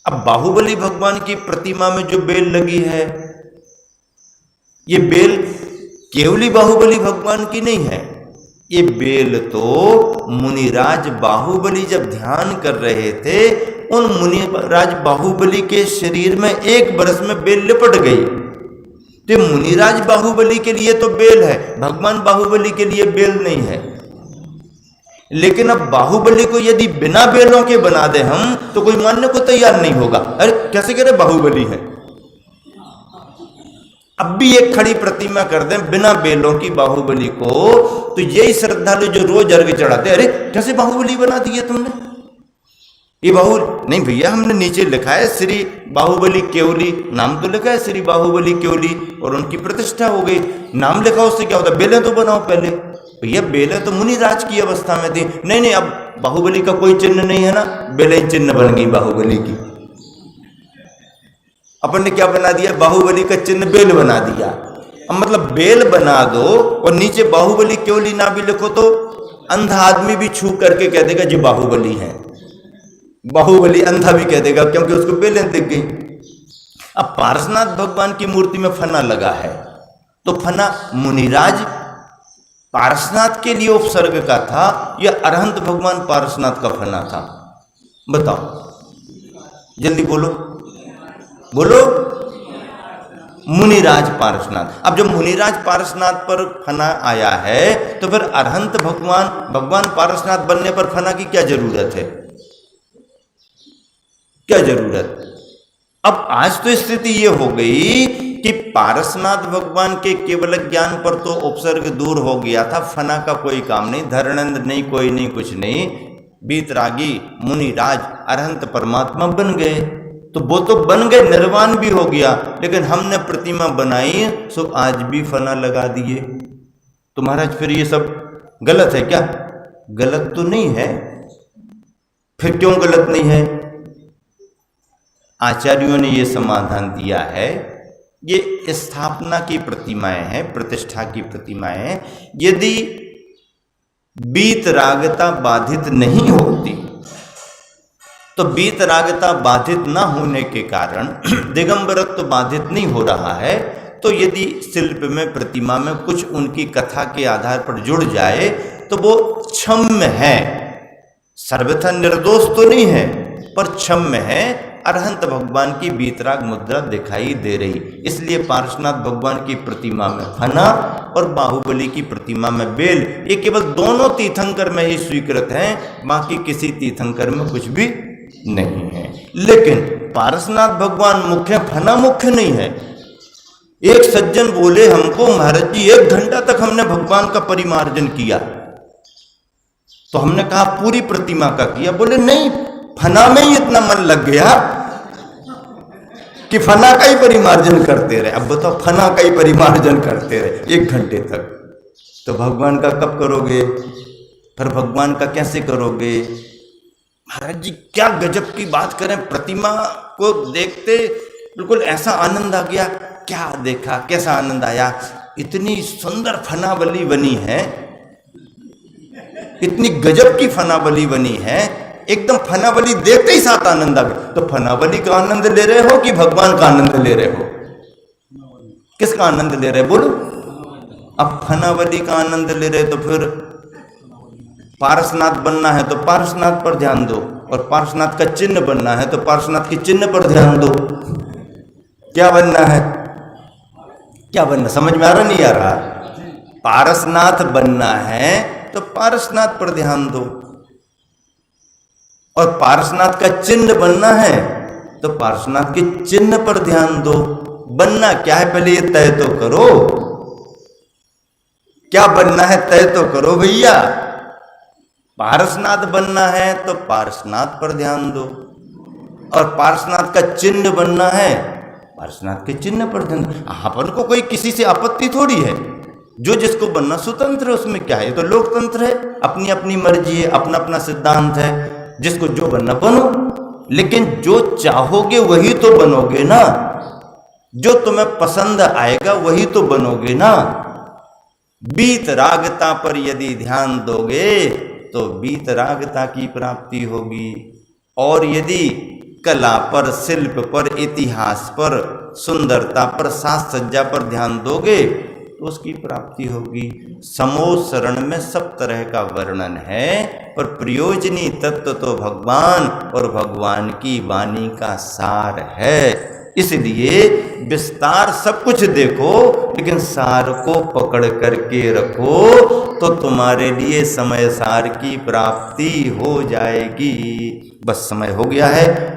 अब बाहुबली भगवान की प्रतिमा में जो बेल लगी है, ये बेल केवली बाहुबली भगवान की नहीं है। ये बेल तो मुनिराज बाहुबली जब ध्यान कर रहे थे, उन मुनिराज बाहुबली के शरीर में एक बरस में बेल लिपट गई। तो मुनिराज बाहुबली के लिए तो बेल है, भगवान बाहुबली के लिए बेल नहीं है। लेकिन अब बाहुबली को यदि बिना बेलों के बना दे हम, तो कोई मानने को तैयार नहीं होगा। अरे कैसे कह रहे बाहुबली है? अब भी एक खड़ी प्रतिमा कर दें बिना बेलों की बाहुबली को, तो यही श्रद्धालु जो रोज अर्घ चढ़ाते, अरे कैसे बाहुबली बना दिए तुमने? ये नहीं भैया, हमने नीचे लिखा है श्री बाहुबली केवली, नाम तो लिखा है श्री बाहुबली केवली, और उनकी प्रतिष्ठा हो गई। नाम लिखा उससे क्या होता? बेलें तो बनाओ पहले। भैया बेलें तो मुनिराज की अवस्था में थी। नहीं, अब बाहुबली का कोई चिन्ह नहीं है ना, बेलें चिन्ह बन गई बाहुबली की। अपन ने क्या बना दिया? बाहुबली का चिन्ह बेल बना दिया। अब मतलब बेल बना दो और नीचे बाहुबली केवली ना भी लिखो, तो अंधा आदमी भी छू करके कह देगा जी बाहुबली है। बाहुबली अंधा भी कह देगा, क्योंकि उसको बेलें दिख गई। अब पारसनाथ भगवान की मूर्ति में फना लगा है, तो फना मुनिराज पारसनाथ के लिए उपसर्ग का था या अरहंत भगवान पारसनाथ का फना था? बताओ जल्दी बोलो बोलो। मुनिराज पारसनाथ। अब जब मुनिराज पारसनाथ पर फना आया है, तो फिर अरहंत भगवान पारसनाथ बनने पर फना की क्या जरूरत है? क्या जरूरत? अब आज तो स्थिति ये हो गई कि पारसनाथ भगवान के केवल ज्ञान पर तो उपसर्ग दूर हो गया था, फना का कोई काम नहीं, धरणंद नहीं, कोई नहीं, कुछ नहीं। बीतरागी मुनिराज अरहंत परमात्मा बन गए, तो वो तो बन गए, निर्वाण भी हो गया। लेकिन हमने प्रतिमा बनाई, सो आज भी फना लगा दिए। तो महाराज फिर ये सब गलत है क्या? गलत तो नहीं है। फिर क्यों गलत नहीं है? आचार्यों ने ये समाधान दिया है, ये स्थापना की प्रतिमाएं हैं, प्रतिष्ठा की प्रतिमाएं हैं। यदि बीतरागता बाधित नहीं होती, तो बीतरागता बाधित ना होने के कारण दिगंबरत्व बाधित नहीं हो रहा है, तो यदि शिल्प में, प्रतिमा में कुछ उनकी कथा के आधार पर जुड़ जाए, तो वो क्षम्य है। सर्वथा निर्दोष तो नहीं है, पर क्षम्य है। अरहंत भगवान की बीतराग मुद्रा दिखाई दे रही, इसलिए पार्श्वनाथ भगवान की प्रतिमा में फना और बाहुबली की प्रतिमा में बेल, ये केवल दोनों तीर्थंकर में ही स्वीकृत हैं, बाकी किसी तीर्थंकर में कुछ भी नहीं है। लेकिन पार्श्वनाथ भगवान मुख्य, फना मुख्य नहीं है। एक सज्जन बोले हमको, महाराज जी 1 घंटा तक हमने भगवान का परिमार्जन किया। तो हमने कहा पूरी प्रतिमा का किया? बोले नहीं, फना में ही इतना मन लग गया कि फना का ही परिमार्जन करते रहे। अब बताओ, फना का ही परिमार्जन करते रहे 1 घंटे तक, तो भगवान का कब करोगे? फिर भगवान का कैसे करोगे? महाराज जी क्या गजब की बात करें, प्रतिमा को देखते बिल्कुल ऐसा आनंद आ गया। क्या देखा, कैसा आनंद आया? इतनी सुंदर फनावली बनी है, इतनी गजब की फनावली बनी है, एकदम फनावली देखते ही साथ आनंद आ गया। तो फनावली का आनंद ले रहे हो कि भगवान का आनंद ले रहे हो? किसका आनंद ले रहे बोलो? अब फनावली का आनंद ले रहे तो फिर पार्श्वनाथ बनना है तो पार्श्वनाथ पर ध्यान दो, और पार्श्वनाथ का चिन्ह बनना है तो पार्श्वनाथ के चिन्ह पर ध्यान दो। क्या बनना है? क्या बनना? समझ में आ रहा नहीं आ रहा? पार्श्वनाथ बनना है तो पार्श्वनाथ पर ध्यान दो, और पार्श्वनाथ का चिन्ह बनना है तो पार्श्वनाथ के चिन्ह पर ध्यान दो। बनना क्या है पहले ये तय तो करो, क्या बनना है तय तो करो भैया। पार्श्वनाथ बनना है तो पार्श्वनाथ पर ध्यान दो, और पार्श्वनाथ का चिन्ह बनना है, पार्श्वनाथ के चिन्ह पर ध्यान दो। अपन को कोई किसी से आपत्ति थोड़ी है, जो जिसको बनना स्वतंत्र है, उसमें क्या है? ये तो लोकतंत्र है, अपनी अपनी मर्जी है, अपना अपना सिद्धांत है, जिसको जो बनना बनो। लेकिन जो चाहोगे वही तो बनोगे ना, जो तुम्हें पसंद आएगा वही तो बनोगे ना। बीतरागता पर यदि ध्यान दोगे तो बीतरागता की प्राप्ति होगी, और यदि कला पर, शिल्प पर, इतिहास पर, सुंदरता पर, साज सज्जा पर ध्यान दोगे तो उसकी प्राप्ति होगी। समोसरण में सब तरह का वर्णन है, पर प्रयोजनी तत्व तो भगवान और भगवान की वाणी का सार है। इसलिए विस्तार सब कुछ देखो, लेकिन सार को पकड़ करके रखो तो तुम्हारे लिए समय सार की प्राप्ति हो जाएगी। बस समय हो गया है।